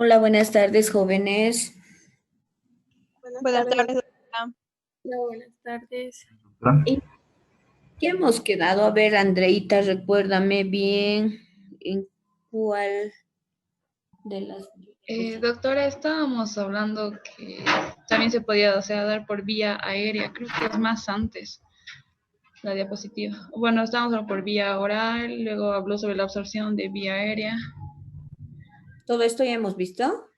Hola, buenas tardes, jóvenes. Buenas Buenas tardes, tardes, doctora. doctora. Hola, buenas tardes. ¿En qué hemos quedado? A ver, Andreita, recuérdame bien en cuál de las diapositivas. Doctora, estábamos hablando que también se podía, dar por vía aérea, creo que es más antes la diapositiva. Bueno, estábamos hablando por vía oral, luego habló sobre la absorción de vía aérea. ¿Todo esto ya hemos visto?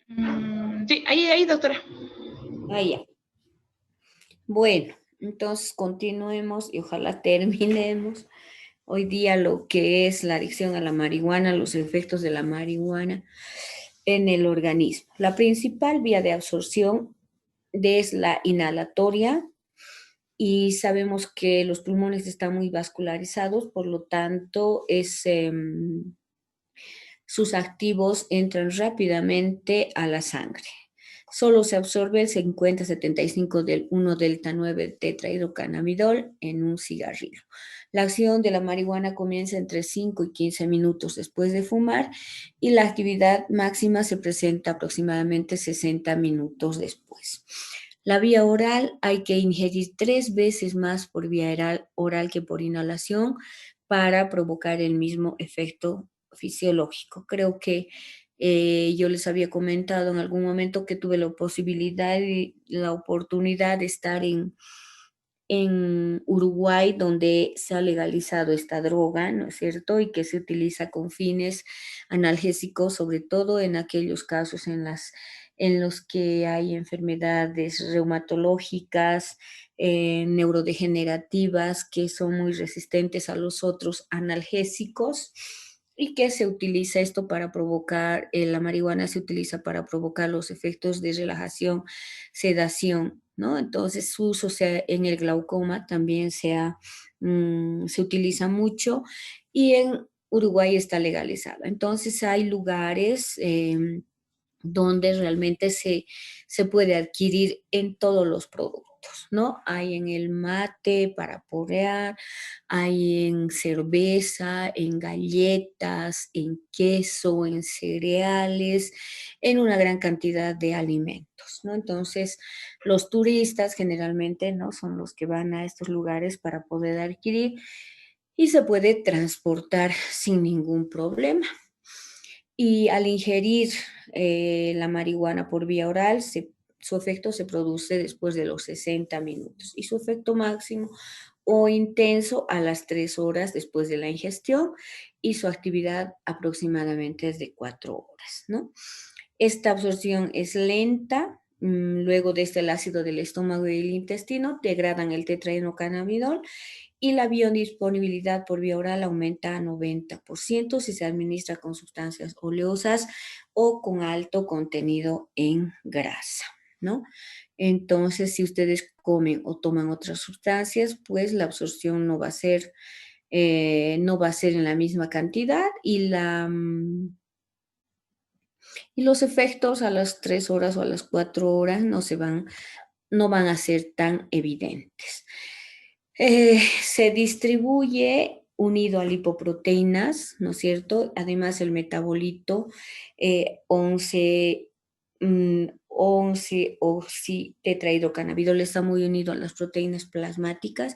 Sí, ahí, doctora. Ah, ya. Bueno, entonces continuemos y ojalá terminemos hoy día lo que es la adicción a la marihuana, los efectos de la marihuana en el organismo. La principal vía de absorción es la inhalatoria y sabemos que los pulmones están muy vascularizados, por lo tanto, sus activos entran rápidamente a la sangre. Solo se absorbe el 50-75 del 1-delta-9 tetrahidrocannabinol en un cigarrillo. La acción de la marihuana comienza entre 5 y 15 minutos después de fumar y la actividad máxima se presenta aproximadamente 60 minutos después. La vía oral hay que ingerir 3 veces más por vía oral que por inhalación para provocar el mismo efecto fisiológico. Creo que yo les había comentado en algún momento que tuve la posibilidad y la oportunidad de estar en Uruguay, donde se ha legalizado esta droga, ¿no es cierto? Y que se utiliza con fines analgésicos, sobre todo en aquellos casos en los que hay enfermedades reumatológicas, neurodegenerativas, que son muy resistentes a los otros analgésicos y que se utiliza esto para provocar, la marihuana se utiliza para provocar los efectos de relajación, sedación, ¿no? Entonces su uso en el glaucoma también se utiliza mucho y en Uruguay está legalizado. Entonces hay lugares donde realmente se puede adquirir en todos los productos, ¿no? Hay en el mate para porrear, hay en cerveza, en galletas, en queso, en cereales, en una gran cantidad de alimentos, ¿no? Entonces, los turistas generalmente, ¿no? Son los que van a estos lugares para poder adquirir y se puede transportar sin ningún problema. Y al ingerir la marihuana por vía oral, su efecto se produce después de los 60 minutos y su efecto máximo o intenso a las 3 horas después de la ingestión y su actividad aproximadamente es de 4 horas, ¿no? Esta absorción es lenta, luego desde el ácido del estómago y el intestino degradan el tetrahidrocannabinol y la biodisponibilidad por vía oral aumenta a 90% si se administra con sustancias oleosas o con alto contenido en grasa, ¿no? Entonces, si ustedes comen o toman otras sustancias, pues la absorción no va a ser en la misma cantidad y los efectos a las 3 horas o a las 4 horas no van a ser tan evidentes. Se distribuye unido a lipoproteínas, ¿no es cierto? Además, el metabolito 11 oxitetrahidrocannabinol está muy unido a las proteínas plasmáticas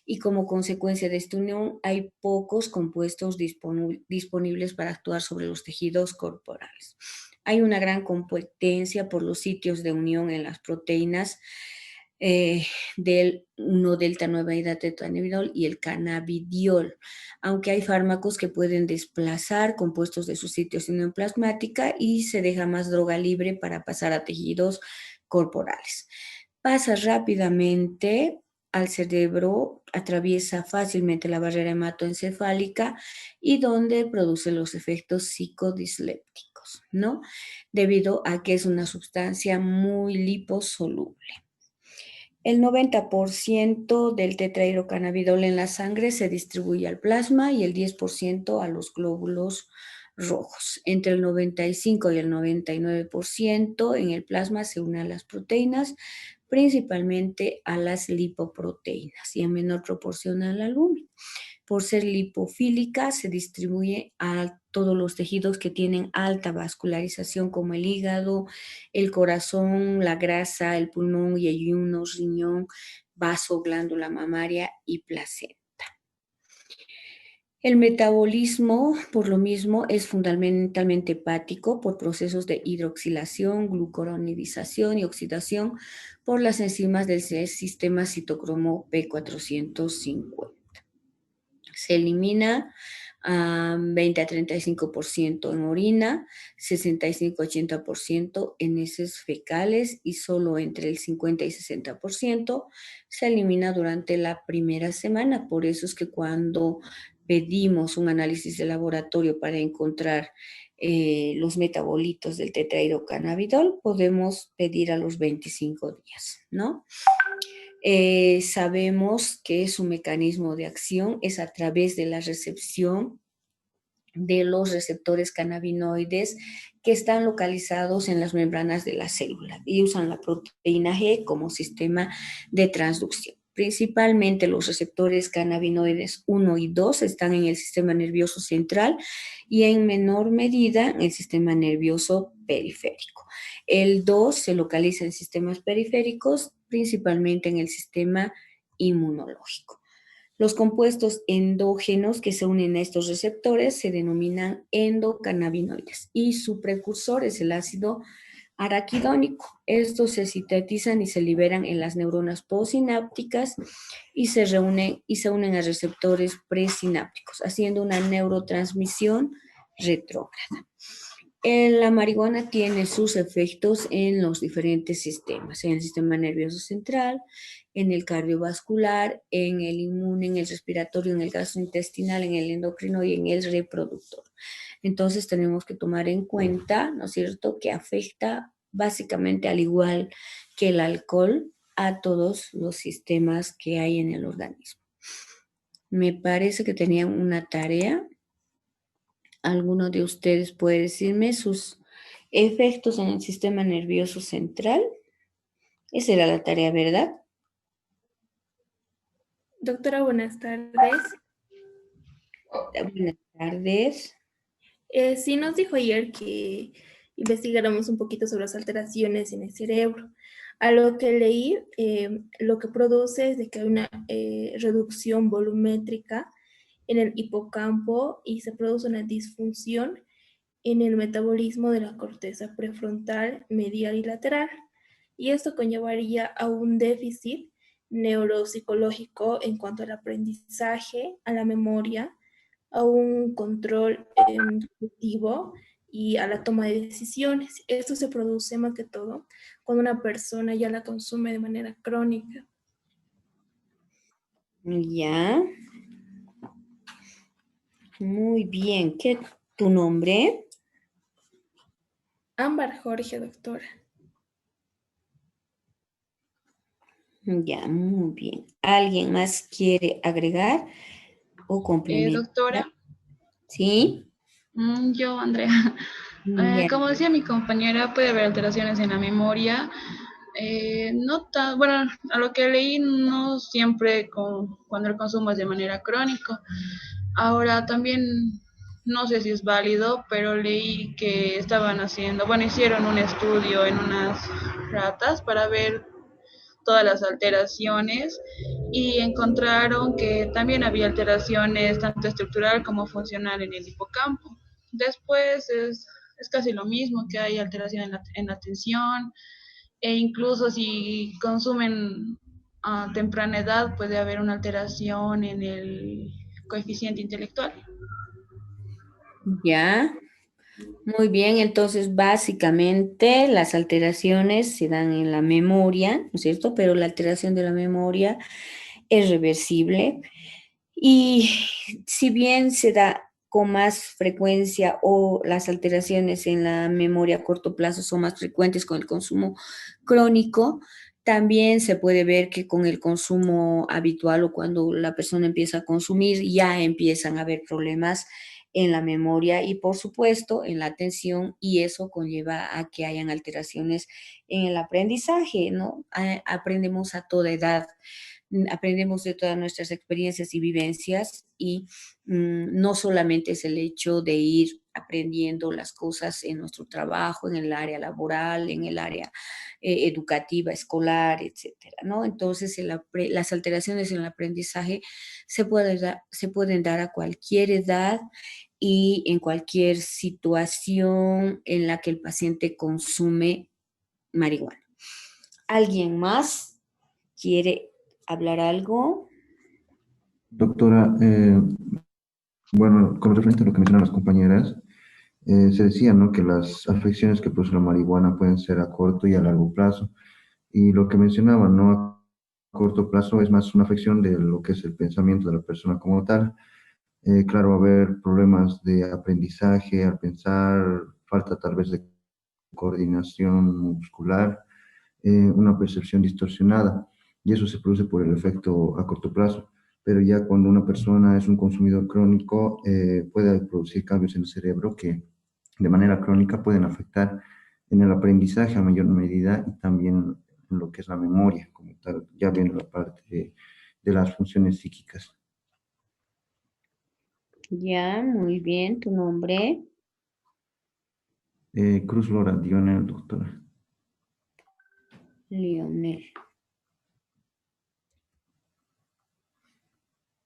y como consecuencia de esta unión hay pocos compuestos disponibles para actuar sobre los tejidos corporales. Hay una gran competencia por los sitios de unión en las proteínas del 1-delta-9-hidrotetrahidrocannabinol y el cannabidiol, aunque hay fármacos que pueden desplazar compuestos de sus sitios de unión plasmática y se deja más droga libre para pasar a tejidos corporales. Pasa rápidamente al cerebro, atraviesa fácilmente la barrera hematoencefálica y donde produce los efectos psicodislépticos, ¿no? Debido a que es una sustancia muy liposoluble. El 90% del tetrahidrocannabinol en la sangre se distribuye al plasma y el 10% a los glóbulos rojos. Entre el 95 y el 99% en el plasma se unen a las proteínas, principalmente a las lipoproteínas y en menor proporción al albúmina. Por ser lipofílica, se distribuye a todos los tejidos que tienen alta vascularización como el hígado, el corazón, la grasa, el pulmón, yeyunos, riñón, vaso, glándula mamaria y placenta. El metabolismo, por lo mismo, es fundamentalmente hepático por procesos de hidroxilación, glucoronidización y oxidación por las enzimas del sistema citocromo P450. Se elimina 20 a 35% en orina, 65-80% en heces fecales y solo entre el 50 y 60% se elimina durante la primera semana. Por eso es que cuando pedimos un análisis de laboratorio para encontrar los metabolitos del tetrahidrocannabinol, podemos pedir a los 25 días, ¿no? Sabemos que su mecanismo de acción es a través de la recepción de los receptores cannabinoides que están localizados en las membranas de la célula y usan la proteína G como sistema de transducción. Principalmente los receptores cannabinoides 1 y 2 están en el sistema nervioso central y en menor medida en el sistema nervioso periférico. El 2 se localiza en sistemas periféricos, principalmente en el sistema inmunológico. Los compuestos endógenos que se unen a estos receptores se denominan endocannabinoides y su precursor es el ácido araquidónico. Estos se sintetizan y se liberan en las neuronas postsinápticas y se unen a receptores presinápticos, haciendo una neurotransmisión retrógrada. La marihuana tiene sus efectos en los diferentes sistemas, en el sistema nervioso central, en el cardiovascular, en el inmune, en el respiratorio, en el gastrointestinal, en el endocrino y en el reproductor. Entonces tenemos que tomar en cuenta, ¿no es cierto?, que afecta básicamente al igual que el alcohol a todos los sistemas que hay en el organismo. Me parece que tenían una tarea. ¿Alguno de ustedes puede decirme sus efectos en el sistema nervioso central? Esa era la tarea, ¿verdad? Doctora, buenas tardes. Buenas tardes. Sí nos dijo ayer que investigáramos un poquito sobre las alteraciones en el cerebro. A lo que leí, lo que produce es de que hay una reducción volumétrica en el hipocampo y se produce una disfunción en el metabolismo de la corteza prefrontal, medial y lateral. Y esto conllevaría a un déficit neuropsicológico en cuanto al aprendizaje, a la memoria, a un control cognitivo y a la toma de decisiones. Esto se produce más que todo cuando una persona ya la consume de manera crónica. Ya. Muy bien. ¿Qué tu nombre? Ámbar Jorge, doctora. Ya, muy bien. ¿Alguien más quiere agregar o complementar? Doctora, ¿Sí? yo, Andrea. Ya. Como decía mi compañera, puede haber alteraciones en la memoria. No tan, bueno, a lo que leí, no siempre cuando el consumo es de manera crónica. Ahora también, no sé si es válido, pero leí que estaban haciendo, bueno, hicieron un estudio en unas ratas para ver todas las alteraciones y encontraron que también había alteraciones tanto estructural como funcional en el hipocampo. Después es casi lo mismo, que hay alteración en la atención e incluso si consumen a temprana edad puede haber una alteración en el coeficiente intelectual. Ya. Muy bien, entonces básicamente las alteraciones se dan en la memoria, ¿no es cierto? Pero la alteración de la memoria es reversible y si bien se da con más frecuencia o las alteraciones en la memoria a corto plazo son más frecuentes con el consumo crónico, también se puede ver que con el consumo habitual o cuando la persona empieza a consumir ya empiezan a haber problemas en la memoria y por supuesto en la atención y eso conlleva a que hayan alteraciones en el aprendizaje, ¿no? Aprendemos a toda edad. aprendemos de todas nuestras experiencias y vivencias y no solamente es el hecho de ir aprendiendo las cosas en nuestro trabajo, en el área laboral, en el área educativa, escolar, etcétera, ¿no? Entonces, las alteraciones en el aprendizaje se pueden dar a cualquier edad y en cualquier situación en la que el paciente consume marihuana. ¿Alguien más quiere hablar algo? Doctora, bueno, con referente a lo que mencionan las compañeras, se decía, ¿no?, que las afecciones que produce la marihuana pueden ser a corto y a largo plazo. Y lo que mencionaba, ¿no?, a corto plazo es más una afección de lo que es el pensamiento de la persona como tal. Claro, va a haber problemas de aprendizaje al pensar, falta tal vez de coordinación muscular, una percepción distorsionada, y eso se produce por el efecto a corto plazo. Pero ya cuando una persona es un consumidor crónico, puede producir cambios en el cerebro que de manera crónica pueden afectar en el aprendizaje a mayor medida y también en lo que es la memoria, como tal, ya viendo la parte de las funciones psíquicas. Ya, muy bien, tu nombre. Cruz Lora Dionel, doctora. Lionel.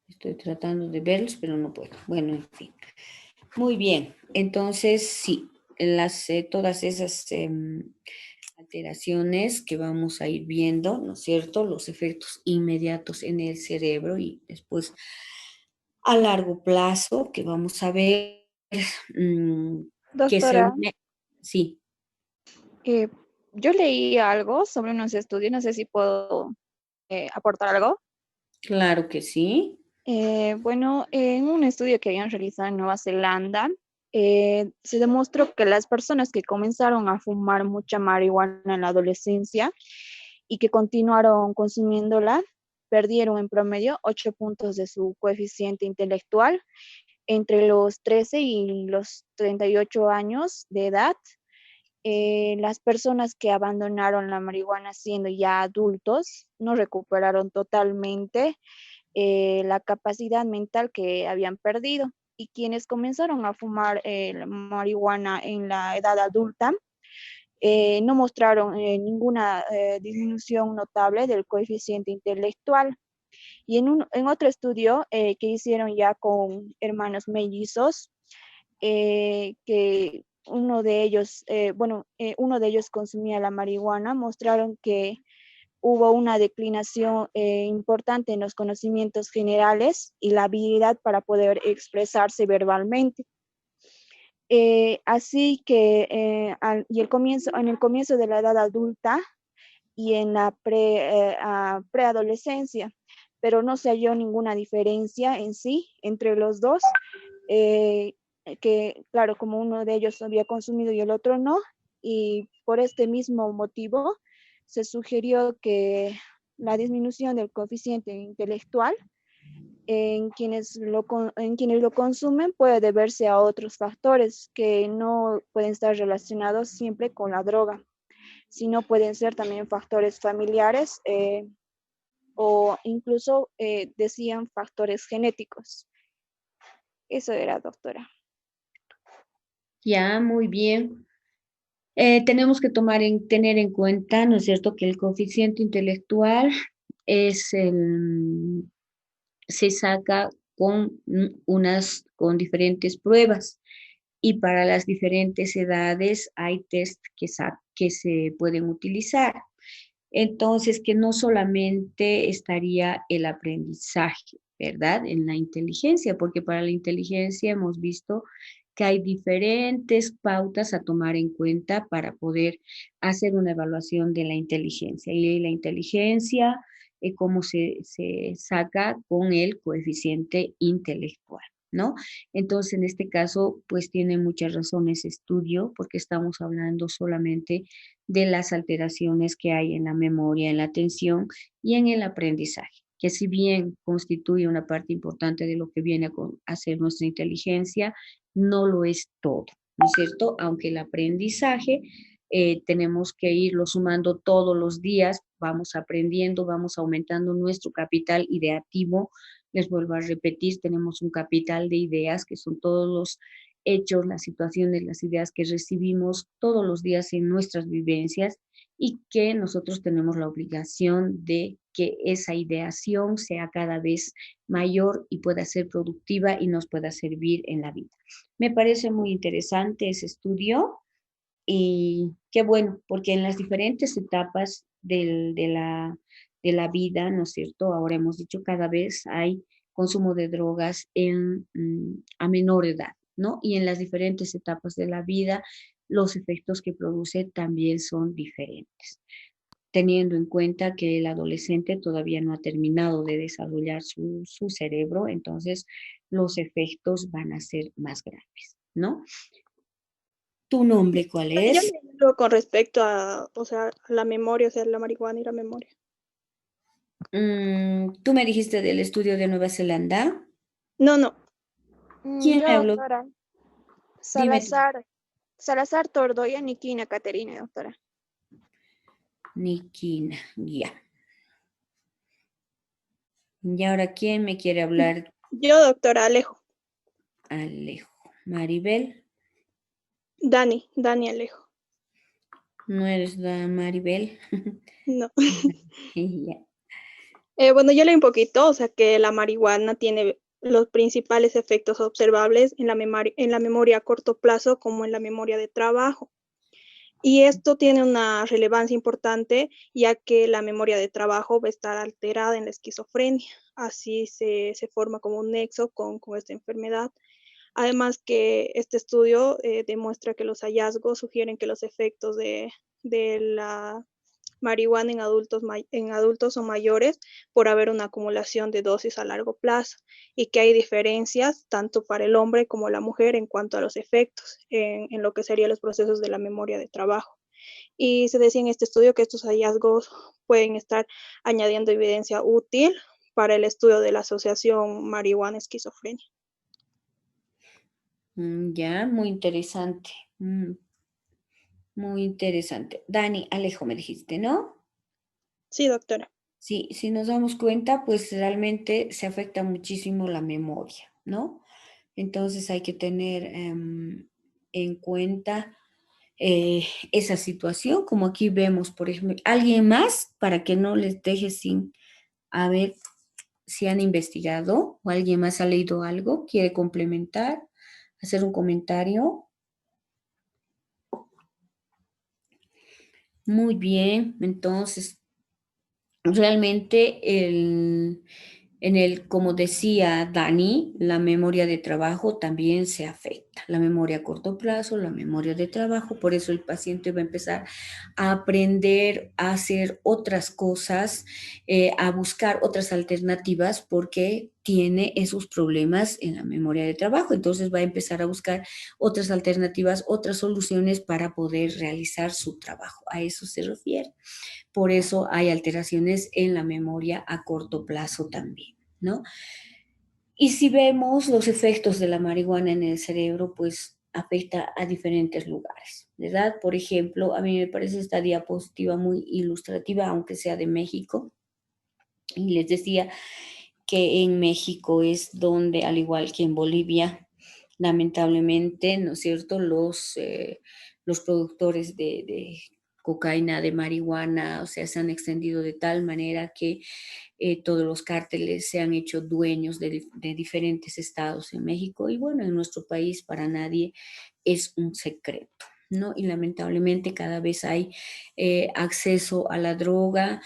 Estoy tratando de verlos, pero no puedo. Bueno, en fin. Muy bien. Entonces, sí, todas esas alteraciones que vamos a ir viendo, ¿no es cierto? Los efectos inmediatos en el cerebro y después a largo plazo que vamos a ver mm, que se Doctora, une. Sí, eh, yo leí algo sobre unos estudios, no sé si puedo aportar algo. claro que sí. Bueno, en un estudio que habían realizado en Nueva Zelanda, se demostró que las personas que comenzaron a fumar mucha marihuana en la adolescencia y que continuaron consumiéndola, perdieron en promedio 8 puntos de su coeficiente intelectual entre los 13 y los 38 años de edad. Las personas que abandonaron la marihuana siendo ya adultos no recuperaron totalmente la capacidad mental que habían perdido. Y quienes comenzaron a fumar la marihuana en la edad adulta no mostraron ninguna disminución notable del coeficiente intelectual. Y en otro estudio que hicieron ya con hermanos mellizos, que uno de ellos consumía la marihuana, mostraron que hubo una declinación importante en los conocimientos generales y la habilidad para poder expresarse verbalmente. Así que en el comienzo de la edad adulta y en la preadolescencia, pero no se halló ninguna diferencia en sí entre los dos, eh, que claro, como uno de ellos había consumido y el otro no, y por este mismo motivo se sugirió que la disminución del coeficiente intelectual en quienes lo consumen puede deberse a otros factores que no pueden estar relacionados siempre con la droga, sino pueden ser también factores familiares o incluso decían factores genéticos. Eso era, doctora. Ya, muy bien. Tenemos que tener en cuenta, ¿no es cierto?, que el coeficiente intelectual es se saca con diferentes pruebas y para las diferentes edades hay test que se pueden utilizar. Entonces, que no solamente estaría el aprendizaje, ¿verdad? En la inteligencia, porque para la inteligencia hemos visto que hay diferentes pautas a tomar en cuenta para poder hacer una evaluación de la inteligencia. Y la inteligencia, cómo se saca con el coeficiente intelectual, ¿no? Entonces, en este caso, pues tiene muchas razones estudio, porque estamos hablando solamente de las alteraciones que hay en la memoria, en la atención y en el aprendizaje, que si bien constituye una parte importante de lo que viene a ser nuestra inteligencia, no lo es todo, ¿no es cierto? Aunque el aprendizaje tenemos que irlo sumando todos los días, vamos aprendiendo, vamos aumentando nuestro capital ideativo. Les vuelvo a repetir, tenemos un capital de ideas que son todos los hechos, las situaciones, las ideas que recibimos todos los días en nuestras vivencias y que nosotros tenemos la obligación de que esa ideación sea cada vez mayor y pueda ser productiva y nos pueda servir en la vida. Me parece muy interesante ese estudio y qué bueno, porque en las diferentes etapas de la vida, ¿no es cierto? Ahora hemos dicho cada vez hay consumo de drogas a menor edad, ¿no? Y en las diferentes etapas de la vida, los efectos que produce también son diferentes, teniendo en cuenta que el adolescente todavía no ha terminado de desarrollar su cerebro, entonces los efectos van a ser más graves, ¿no? ¿Tu nombre cuál Yo es? leí algo con respecto a, o sea, la memoria, o sea, la marihuana y la memoria. Tú me dijiste del estudio de Nueva Zelanda. No, no. ¿Quién Yo, me habló? doctora, Dime tú. Salazar Tordoya, Niquina, Caterina, doctora. Nikina, ya. Y ahora, ¿quién me quiere hablar? Yo, doctora Alejo. Alejo. Maribel. Dani Alejo. ¿No eres la Maribel? No. Ya. Bueno, yo leí un poquito, o sea, que la marihuana tiene los principales efectos observables en la memoria a corto plazo como en la memoria de trabajo. Y esto tiene una relevancia importante, ya que la memoria de trabajo va a estar alterada en la esquizofrenia. Así se forma como un nexo con esta enfermedad. Además que este estudio demuestra que los hallazgos sugieren que los efectos de la marihuana en adultos o mayores por haber una acumulación de dosis a largo plazo y que hay diferencias tanto para el hombre como la mujer en cuanto a los efectos en lo que serían los procesos de la memoria de trabajo. Y se decía en este estudio que estos hallazgos pueden estar añadiendo evidencia útil para el estudio de la asociación marihuana-esquizofrenia. Ya, muy interesante. Muy interesante. Dani, Alejo me dijiste, ¿no? Sí, doctora. Sí, si nos damos cuenta, pues realmente se afecta muchísimo la memoria, ¿no? Entonces hay que tener en cuenta esa situación, como aquí vemos, por ejemplo, alguien más, para que no les deje sin, a ver si han investigado o alguien más ha leído algo, quiere complementar, hacer un comentario. Muy bien, entonces realmente como decía Dani, la memoria de trabajo también se afecta. La memoria a corto plazo, la memoria de trabajo, por eso el paciente va a empezar a aprender a hacer otras cosas, a buscar otras alternativas porque tiene esos problemas en la memoria de trabajo. Entonces va a empezar a buscar otras alternativas, otras soluciones para poder realizar su trabajo. A eso se refiere. Por eso hay alteraciones en la memoria a corto plazo también, ¿no? Y si vemos los efectos de la marihuana en el cerebro, pues afecta a diferentes lugares, ¿verdad? Por ejemplo, a mí me parece esta diapositiva muy ilustrativa, aunque sea de México. Y les decía que en México es donde, al igual que en Bolivia, lamentablemente, ¿no es cierto?, los productores de cocaína, de marihuana, o sea, se han extendido de tal manera que todos los cárteles se han hecho dueños de diferentes estados en México y bueno, en nuestro país para nadie es un secreto, ¿no? Y lamentablemente cada vez hay acceso a la droga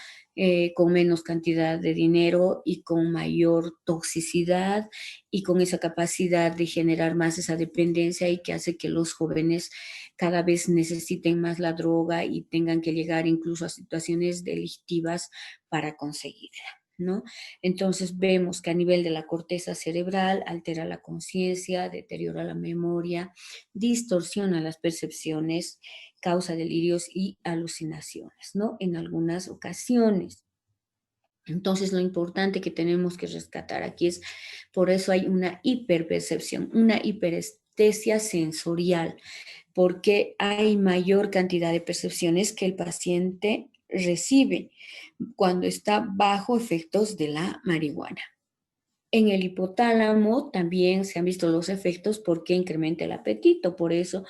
con menos cantidad de dinero y con mayor toxicidad y con esa capacidad de generar más esa dependencia y que hace que los jóvenes cada vez necesiten más la droga y tengan que llegar incluso a situaciones delictivas para conseguirla, ¿no? Entonces vemos que a nivel de la corteza cerebral altera la conciencia, deteriora la memoria, distorsiona las percepciones, causa delirios y alucinaciones, ¿no? En algunas ocasiones. Entonces, lo importante que tenemos que rescatar aquí es, por eso hay una hiperpercepción, una hiperestimulación anestesia sensorial, porque hay mayor cantidad de percepciones que el paciente recibe cuando está bajo efectos de la marihuana. En el hipotálamo también se han visto los efectos porque incrementa el apetito. Por eso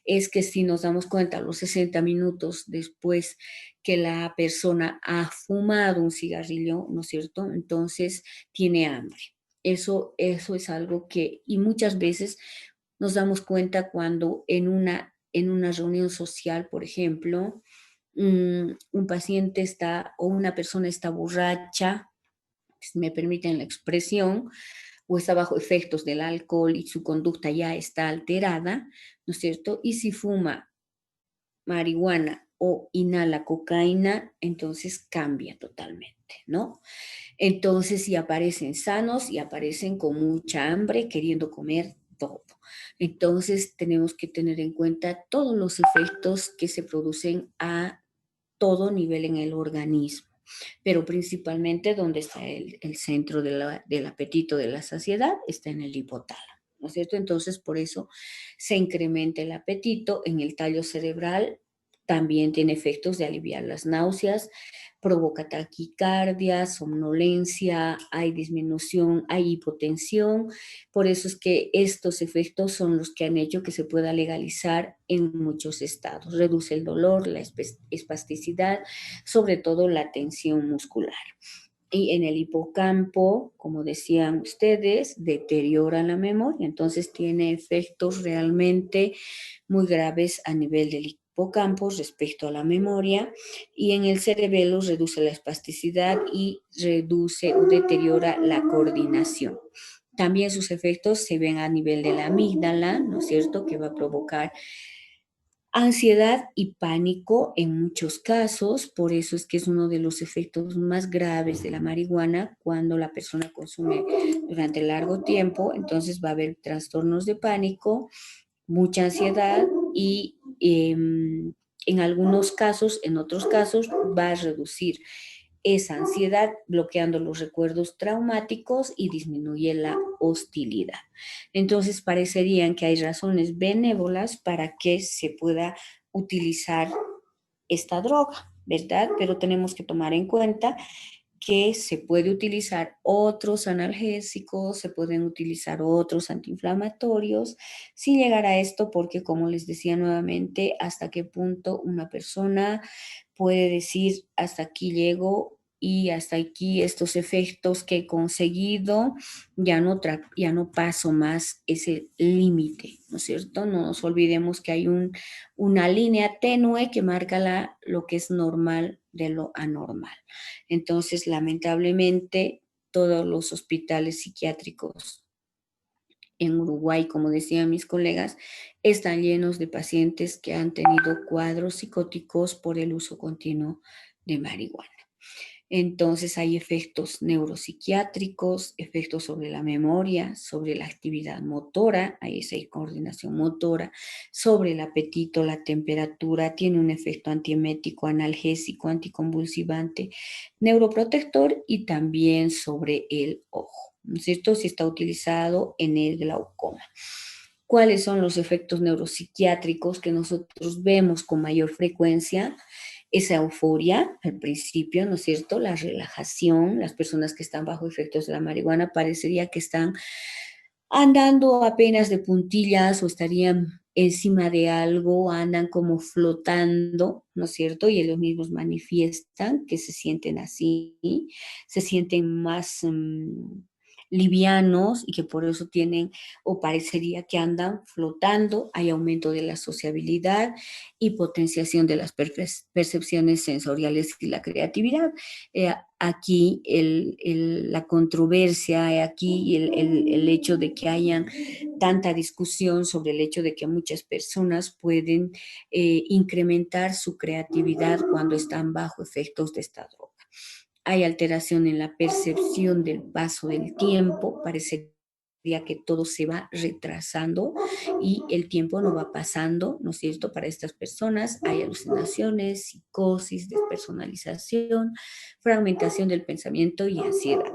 es que si nos damos cuenta, los 60 minutos después que la persona ha fumado un cigarrillo, ¿no es cierto? Entonces tiene hambre. Eso es algo que, y muchas veces nos damos cuenta cuando en una reunión social, por ejemplo, un paciente está o una persona está borracha, si me permiten la expresión, o está bajo efectos del alcohol y su conducta ya está alterada, ¿no es cierto? Y si fuma marihuana o inhala cocaína, entonces cambia totalmente, ¿no? Entonces, si aparecen sanos y aparecen con mucha hambre, queriendo comer todo. Entonces, tenemos que tener en cuenta todos los efectos que se producen a todo nivel en el organismo, pero principalmente donde está el centro del apetito, de la saciedad, está en el hipotálamo, ¿no es cierto? Entonces, por eso se incrementa el apetito en el tallo cerebral. También tiene efectos de aliviar las náuseas, provoca taquicardia, somnolencia, hay disminución, hay hipotensión. Por eso es que estos efectos son los que han hecho que se pueda legalizar en muchos estados. Reduce el dolor, la espasticidad, sobre todo la tensión muscular. Y en el hipocampo, como decían ustedes, deteriora la memoria, entonces tiene efectos realmente muy graves a nivel del hipocampo respecto a la memoria, y en el cerebelo reduce la espasticidad y reduce o deteriora la coordinación. También sus efectos se ven a nivel de la amígdala, ¿no es cierto?, que va a provocar ansiedad y pánico en muchos casos. Por eso es que es uno de los efectos más graves de la marihuana cuando la persona consume durante largo tiempo. Entonces va a haber trastornos de pánico, mucha ansiedad y en algunos casos, en otros casos, va a reducir esa ansiedad, bloqueando los recuerdos traumáticos y disminuye la hostilidad. Entonces, parecerían que hay razones benévolas para que se pueda utilizar esta droga, ¿verdad? Pero tenemos que tomar en cuenta que se puede utilizar otros analgésicos, se pueden utilizar otros antiinflamatorios, sin llegar a esto, porque como les decía nuevamente, hasta qué punto una persona puede decir hasta aquí llego y hasta aquí estos efectos que he conseguido, ya no paso más ese límite, ¿no es cierto? No nos olvidemos que hay una línea tenue que marca lo que es normal de lo anormal. Entonces, lamentablemente, todos los hospitales psiquiátricos en Uruguay, como decían mis colegas, están llenos de pacientes que han tenido cuadros psicóticos por el uso continuo de marihuana. Entonces hay efectos neuropsiquiátricos, efectos sobre la memoria, sobre la actividad motora, hay esa coordinación motora, sobre el apetito, la temperatura, tiene un efecto antiemético, analgésico, anticonvulsivante, neuroprotector y también sobre el ojo, ¿no es cierto? Si está utilizado en el glaucoma. ¿Cuáles son los efectos neuropsiquiátricos que nosotros vemos con mayor frecuencia? Esa euforia al principio, ¿no es cierto? La relajación, las personas que están bajo efectos de la marihuana parecería que están andando apenas de puntillas o estarían encima de algo, andan como flotando, ¿no es cierto? Y ellos mismos manifiestan que se sienten así, se sienten más livianos y que por eso tienen o parecería que andan flotando. Hay aumento de la sociabilidad y potenciación de las percepciones sensoriales y la creatividad. Aquí la controversia, aquí el hecho de que hayan tanta discusión sobre el hecho de que muchas personas pueden incrementar su creatividad cuando están bajo efectos de esta droga. Hay alteración en la percepción del paso del tiempo, parecería que todo se va retrasando y el tiempo no va pasando, ¿no es cierto? Para estas personas hay alucinaciones, psicosis, despersonalización, fragmentación del pensamiento y ansiedad.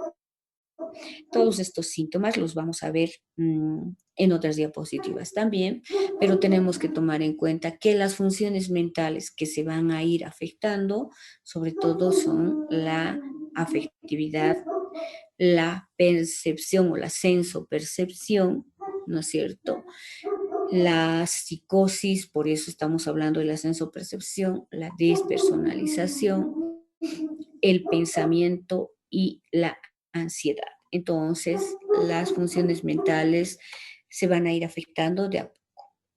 Todos estos síntomas los vamos a ver en otras diapositivas también, pero tenemos que tomar en cuenta que las funciones mentales que se van a ir afectando, sobre todo son la afectividad, la percepción o la sensopercepción, ¿no es cierto? La psicosis, por eso estamos hablando de la sensopercepción, la despersonalización, el pensamiento y la ansiedad. Entonces, las funciones mentales se van a ir afectando de a poco.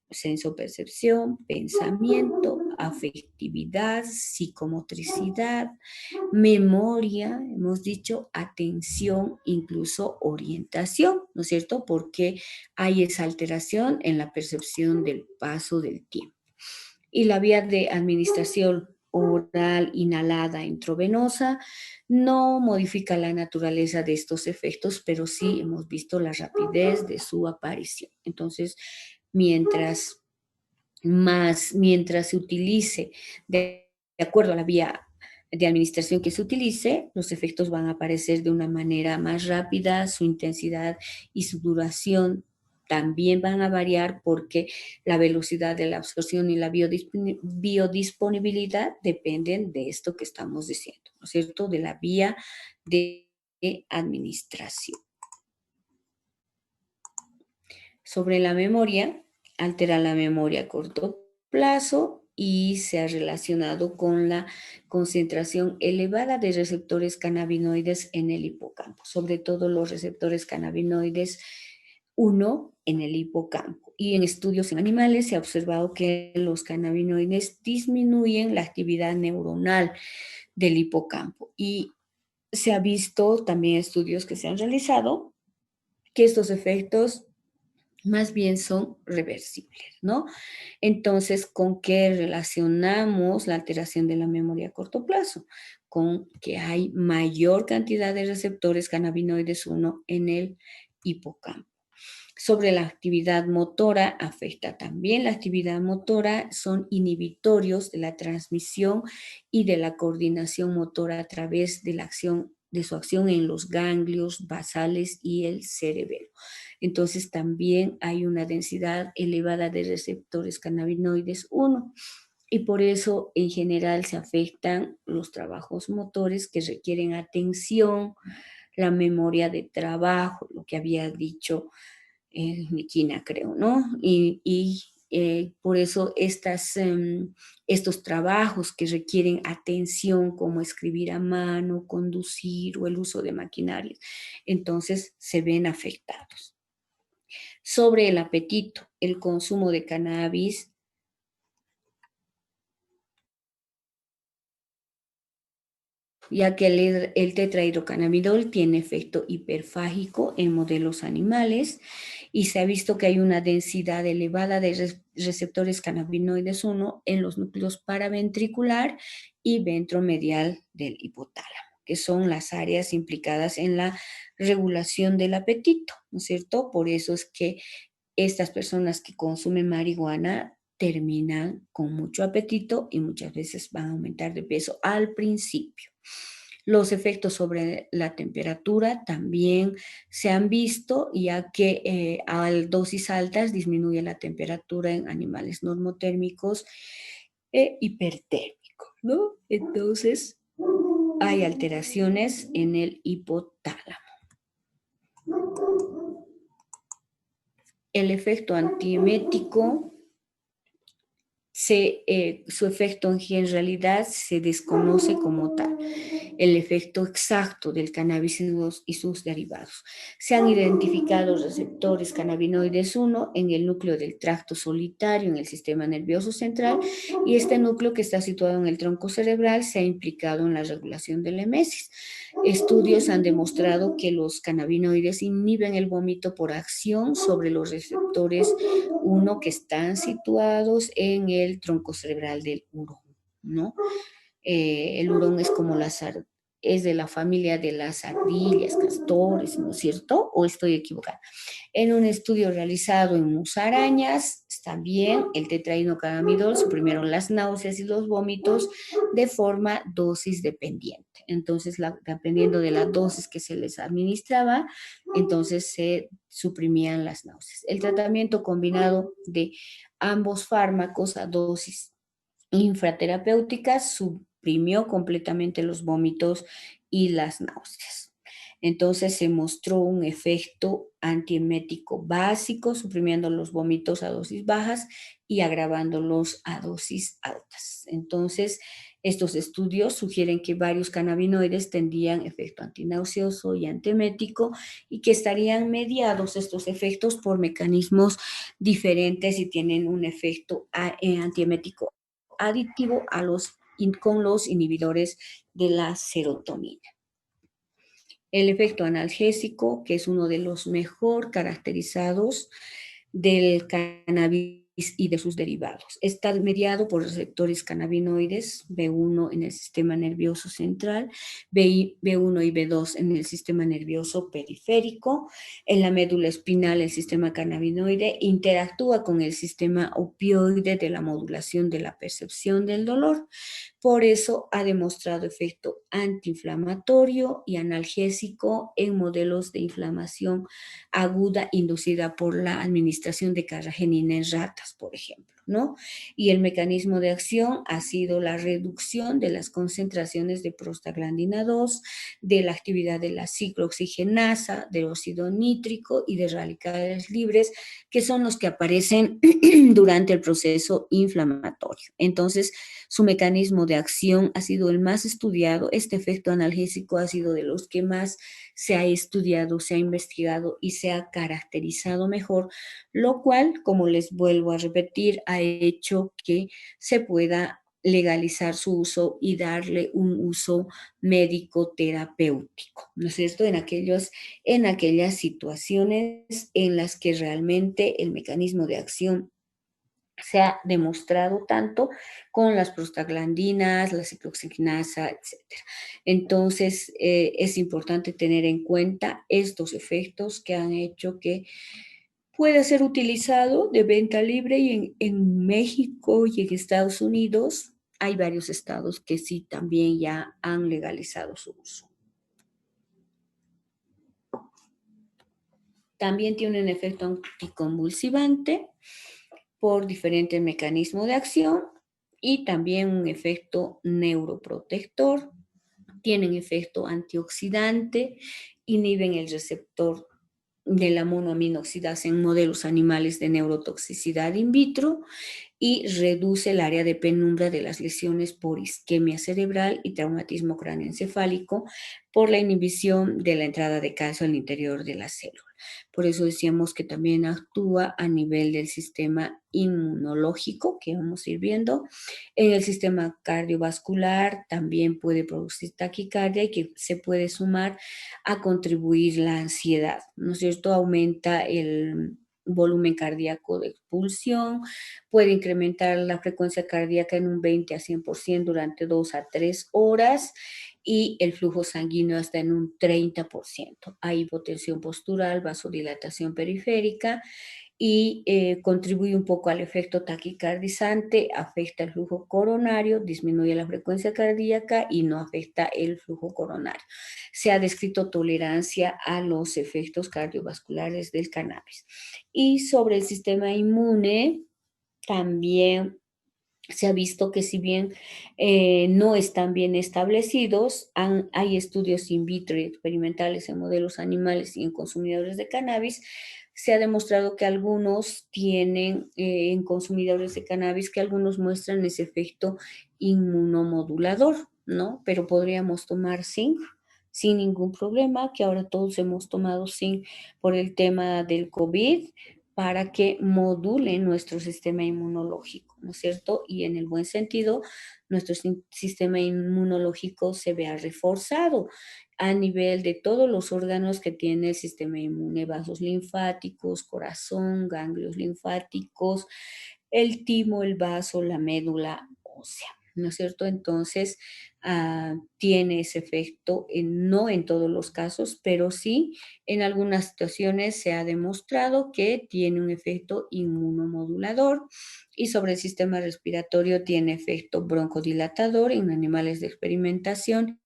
Sensopercepción, pensamiento, afectividad, psicomotricidad, memoria, hemos dicho, atención, incluso orientación, ¿no es cierto? Porque hay esa alteración en la percepción del paso del tiempo. Y la vía de administración oral inhalada intravenosa no modifica la naturaleza de estos efectos, pero sí hemos visto la rapidez de su aparición. Entonces, mientras se utilice de acuerdo a la vía de administración que se utilice, los efectos van a aparecer de una manera más rápida, su intensidad y su duración también van a variar porque la velocidad de la absorción y la biodisponibilidad dependen de esto que estamos diciendo, ¿no es cierto? De la vía de administración. Sobre la memoria, altera la memoria a corto plazo y se ha relacionado con la concentración elevada de receptores cannabinoides en el hipocampo, sobre todo los receptores cannabinoides 1 en el hipocampo. Y en estudios en animales se ha observado que los cannabinoides disminuyen la actividad neuronal del hipocampo. Y se ha visto también estudios que se han realizado que estos efectos más bien son reversibles, ¿no? Entonces, ¿con qué relacionamos la alteración de la memoria a corto plazo? Con que hay mayor cantidad de receptores cannabinoides 1 en el hipocampo. Sobre la actividad motora, afecta también la actividad motora, son inhibitorios de la transmisión y de la coordinación motora a través de su acción en los ganglios basales y el cerebelo. Entonces también hay una densidad elevada de receptores cannabinoides 1 y por eso en general se afectan los trabajos motores que requieren atención, la memoria de trabajo, lo que había dicho Miquina, creo, ¿no? Por eso estos trabajos que requieren atención, como escribir a mano, conducir o el uso de maquinarias, entonces se ven afectados. Sobre el apetito, el consumo de cannabis ya que el tetrahidrocannabinol tiene efecto hiperfágico en modelos animales y se ha visto que hay una densidad elevada de receptores cannabinoides 1 en los núcleos paraventricular y ventromedial del hipotálamo, que son las áreas implicadas en la regulación del apetito, ¿no es cierto? Por eso es que estas personas que consumen marihuana terminan con mucho apetito y muchas veces van a aumentar de peso al principio. Los efectos sobre la temperatura también se han visto, ya que a dosis altas disminuye la temperatura en animales normotérmicos e hipertérmicos, ¿no? Entonces, hay alteraciones en el hipotálamo. El efecto antiemético, su efecto en realidad se desconoce como tal. El efecto exacto del cannabis y sus derivados. Se han identificado receptores cannabinoides 1 en el núcleo del tracto solitario en el sistema nervioso central y este núcleo que está situado en el tronco cerebral se ha implicado en la regulación del emesis. Estudios han demostrado que los cannabinoides inhiben el vómito por acción sobre los receptores 1 que están situados en el tronco cerebral del hurón, ¿no? El hurón es como es de la familia de las ardillas, castores, ¿no es cierto? ¿O estoy equivocada? En un estudio realizado en musarañas, también el tetrahidrocannabinol suprimieron las náuseas y los vómitos de forma dosis dependiente. Entonces, dependiendo de la dosis que se les administraba, entonces se suprimían las náuseas. El tratamiento combinado de ambos fármacos a dosis infraterapéuticas suprimió completamente los vómitos y las náuseas. Entonces se mostró un efecto antiemético básico, suprimiendo los vómitos a dosis bajas y agravándolos a dosis altas. Entonces, estos estudios sugieren que varios cannabinoides tendrían efecto antinauseoso y antiemético y que estarían mediados estos efectos por mecanismos diferentes y tienen un efecto antiemético aditivo con los inhibidores de la serotonina. El efecto analgésico, que es uno de los mejor caracterizados del cannabis y de sus derivados. Está mediado por receptores cannabinoides, B1 en el sistema nervioso central, B1 y B2 en el sistema nervioso periférico. En la médula espinal, el sistema cannabinoide interactúa con el sistema opioide de la modulación de la percepción del dolor. Por eso ha demostrado efecto antiinflamatorio y analgésico en modelos de inflamación aguda inducida por la administración de carragenina en ratas, por ejemplo, ¿no? Y el mecanismo de acción ha sido la reducción de las concentraciones de prostaglandina 2, de la actividad de la ciclooxigenasa, de óxido nítrico y de radicales libres, que son los que aparecen durante el proceso inflamatorio. Entonces, su mecanismo de acción ha sido el más estudiado. Este efecto analgésico ha sido de los que más se ha estudiado, se ha investigado y se ha caracterizado mejor, lo cual, como les vuelvo a repetir, ha hecho que se pueda legalizar su uso y darle un uso médico terapéutico, ¿no es cierto? En aquellas situaciones en las que realmente el mecanismo de acción se ha demostrado tanto con las prostaglandinas, la ciclooxigenasa, etcétera. Entonces, es importante tener en cuenta estos efectos que han hecho que pueda ser utilizado de venta libre y en México y en Estados Unidos hay varios estados que sí también ya han legalizado su uso. También tiene un efecto anticonvulsivante por diferentes mecanismos de acción y también un efecto neuroprotector. Tienen efecto antioxidante, inhiben el receptor de la monoaminoxidasa en modelos animales de neurotoxicidad in vitro y reduce el área de penumbra de las lesiones por isquemia cerebral y traumatismo cráneoencefálico por la inhibición de la entrada de calcio al interior de la célula. Por eso decíamos que también actúa a nivel del sistema inmunológico, que vamos a ir viendo. En el sistema cardiovascular también puede producir taquicardia y que se puede sumar a contribuir la ansiedad, ¿no es cierto? Aumenta el volumen cardíaco de expulsión, puede incrementar la frecuencia cardíaca en un 20 a 100% durante 2 a 3 horas y el flujo sanguíneo hasta en un 30%. Hay hipotensión postural, vasodilatación periférica y contribuye un poco al efecto taquicardizante, afecta el flujo coronario, disminuye la frecuencia cardíaca y no afecta el flujo coronario. Se ha descrito tolerancia a los efectos cardiovasculares del cannabis. Y sobre el sistema inmune, también se ha visto que si bien no están bien establecidos, hay estudios in vitro y experimentales en modelos animales y en consumidores de cannabis, se ha demostrado que algunos tienen en consumidores de cannabis, que algunos muestran ese efecto inmunomodulador, ¿no? Pero podríamos tomar zinc sin ningún problema, que ahora todos hemos tomado zinc por el tema del COVID, para que module nuestro sistema inmunológico, ¿no es cierto? Y en el buen sentido, nuestro sistema inmunológico se vea reforzado a nivel de todos los órganos que tiene el sistema inmune, vasos linfáticos, corazón, ganglios linfáticos, el timo, el vaso, la médula ósea. ¿no es cierto? Entonces, tiene ese efecto, no en todos los casos, pero sí en algunas situaciones se ha demostrado que tiene un efecto inmunomodulador y sobre el sistema respiratorio tiene efecto broncodilatador en animales de experimentación,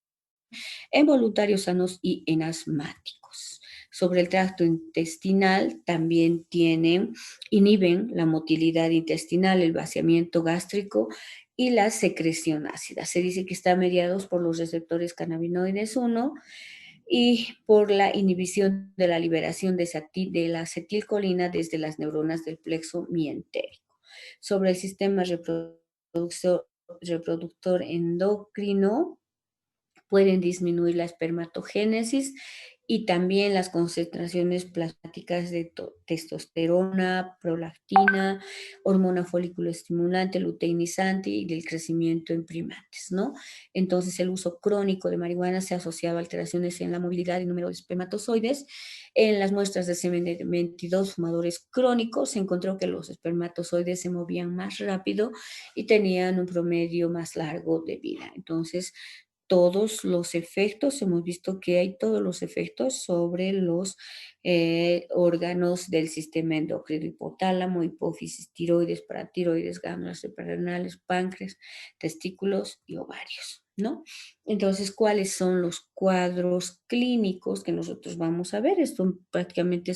en voluntarios sanos y en asmáticos. Sobre el tracto intestinal también inhiben la motilidad intestinal, el vaciamiento gástrico y la secreción ácida. Se dice que están mediados por los receptores cannabinoides 1 y por la inhibición de la liberación de la acetilcolina desde las neuronas del plexo mientérico. Sobre el sistema reproductor endocrino, pueden disminuir la espermatogénesis y también las concentraciones plasmáticas de testosterona, prolactina, hormona folículo estimulante, luteinizante y del crecimiento en primates, ¿no? Entonces, el uso crónico de marihuana se asociaba a alteraciones en la movilidad y número de espermatozoides. En las muestras de semen de 22 fumadores crónicos se encontró que los espermatozoides se movían más rápido y tenían un promedio más largo de vida. Entonces, todos los efectos, hemos visto que hay todos los efectos sobre los órganos del sistema endocrino, hipotálamo, hipófisis, tiroides, paratiroides, ganglios suprarrenales, páncreas, testículos y ovarios, ¿no? Entonces, ¿cuáles son los cuadros clínicos que nosotros vamos a ver? Esto prácticamente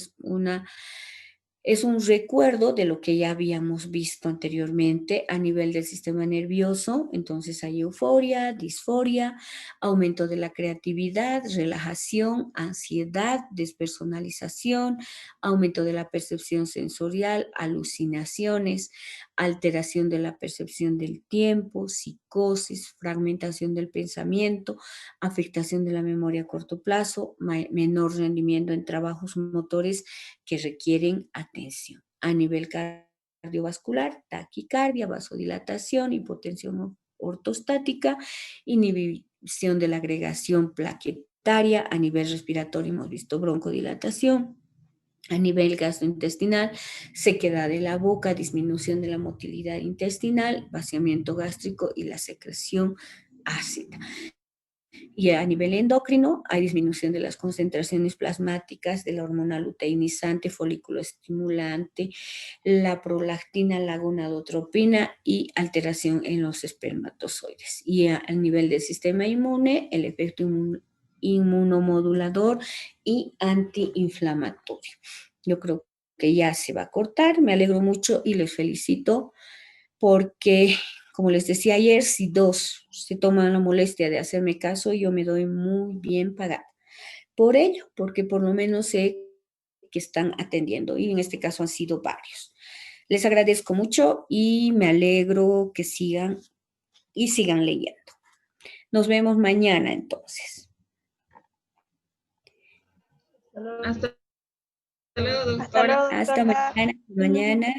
es un recuerdo de lo que ya habíamos visto anteriormente a nivel del sistema nervioso. Entonces hay euforia, disforia, aumento de la creatividad, relajación, ansiedad, despersonalización, aumento de la percepción sensorial, alucinaciones, alteración de la percepción del tiempo, psicosis, fragmentación del pensamiento, afectación de la memoria a corto plazo, menor rendimiento en trabajos motores que requieren atención. A nivel cardiovascular, taquicardia, vasodilatación, hipotensión ortostática, inhibición de la agregación plaquetaria. A nivel respiratorio hemos visto broncodilatación. A nivel gastrointestinal, sequedad de la boca, disminución de la motilidad intestinal, vaciamiento gástrico y la secreción ácida. Y a nivel endocrino hay disminución de las concentraciones plasmáticas de la hormona luteinizante, folículo estimulante, la prolactina, la gonadotropina y alteración en los espermatozoides. Y a nivel del sistema inmune, el efecto inmunomodulador y antiinflamatorio. Yo creo que ya se va a cortar. Me alegro mucho y les felicito porque, como les decía ayer, si 2 se toman la molestia de hacerme caso, yo me doy muy bien pagada por ello, porque por lo menos sé que están atendiendo y en este caso han sido varios. Les agradezco mucho y me alegro que sigan leyendo. Nos vemos mañana entonces. Hasta luego, doctora. Hasta mañana.